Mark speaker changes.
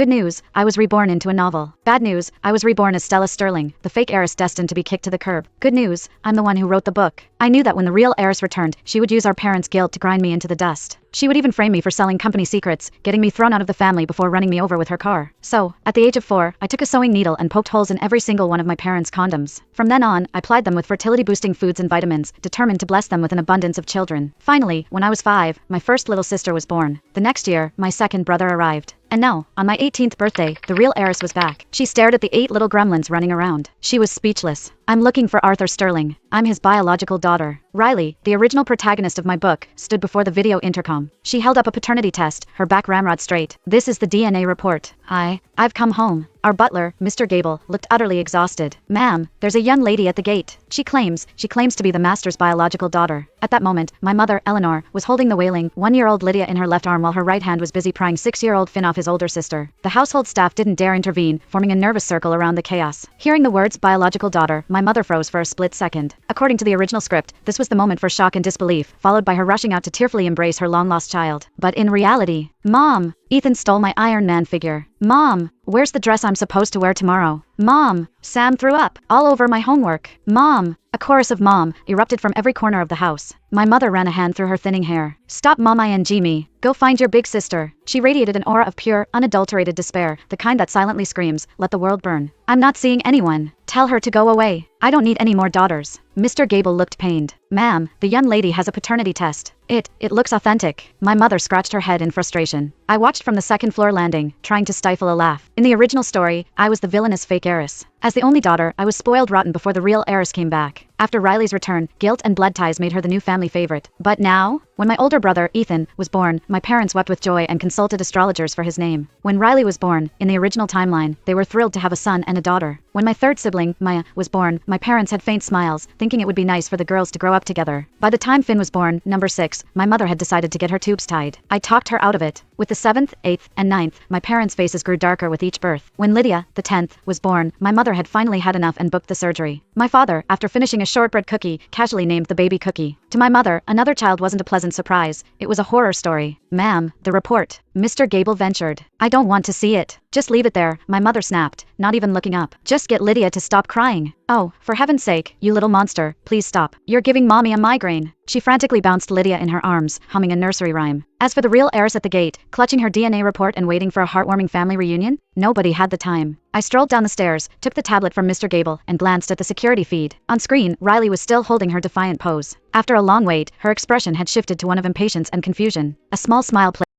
Speaker 1: Good news, I was reborn into a novel. Bad news, I was reborn as Stella Sterling, the fake heiress destined to be kicked to the curb. Good news, I'm the one who wrote the book. I knew that when the real heiress returned, she would use our parents' guilt to grind me into the dust. She would even frame me for selling company secrets, getting me thrown out of the family before running me over with her car. So, at the age of 4, I took a sewing needle and poked holes in every single one of my parents' condoms. From then on, I plied them with fertility-boosting foods and vitamins, determined to bless them with an abundance of children. Finally, when I was 5, my first little sister was born. The next year, my second brother arrived. And now, on my 18th birthday, the real heiress was back. She stared at the 8 little gremlins running around. She was speechless. I'm looking for Arthur Sterling. I'm his biological daughter. Riley, the original protagonist of my book, stood before the video intercom. She held up a paternity test, her back ramrod straight. This is the DNA report. I've come home. Our butler, Mr. Gable, looked utterly exhausted. Ma'am, there's a young lady at the gate. She claims to be the master's biological daughter. At that moment, my mother, Eleanor, was holding the wailing 1-year-old Lydia in her left arm while her right hand was busy prying 6-year-old Finn off his older sister. The household staff didn't dare intervene, forming a nervous circle around the chaos. Hearing the words biological daughter, my mother froze for a split second. According to the original script, this was the moment for shock and disbelief, followed by her rushing out to tearfully embrace her long-lost child. But in reality, Mom, Ethan stole my Iron Man figure. Mom, where's the dress I'm supposed to wear tomorrow? Mom, Sam threw up all over my homework. Mom, a chorus of mom erupted from every corner of the house. My mother ran a hand through her thinning hair. Stop mom ing me. Go find your big sister. She radiated an aura of pure, unadulterated despair, the kind that silently screams, let the world burn. I'm not seeing anyone. Tell her to go away. I don't need any more daughters. Mr. Gable looked pained. Ma'am, the young lady has a paternity test. It looks authentic. My mother scratched her head in frustration. I watched from the second-floor landing, trying to stifle a laugh. In the original story, I was the villainous fake heiress. As the only daughter, I was spoiled rotten before the real heiress came back. After Riley's return, guilt and blood ties made her the new family favorite. But now, when my older brother, Ethan, was born, my parents wept with joy and consulted astrologers for his name. When Riley was born, in the original timeline, they were thrilled to have a son and a daughter. When my third sibling, Maya, was born, my parents had faint smiles, thinking it would be nice for the girls to grow up together. By the time Finn was born, number 6, my mother had decided to get her tubes tied. I talked her out of it. With the 7th, 8th, and 9th, my parents' faces grew darker with each birth. When Lydia, the 10th, was born, my mother had finally had enough and booked the surgery. My father, after finishing a shortbread cookie, casually named the baby Cookie. To my mother, another child wasn't a pleasant surprise. It was a horror story. Ma'am, the report. Mr. Gable ventured. I don't want to see it. Just leave it there, my mother snapped, not even looking up. Just get Lydia to stop crying. Oh, for heaven's sake, you little monster, please stop. You're giving mommy a migraine. She frantically bounced Lydia in her arms, humming a nursery rhyme. As for the real heiress at the gate, clutching her DNA report and waiting for a heartwarming family reunion, nobody had the time. I strolled down the stairs, took the tablet from Mr. Gable, and glanced at the security feed. On screen, Riley was still holding her defiant pose. After a long wait, her expression had shifted to one of impatience and confusion. A small smile played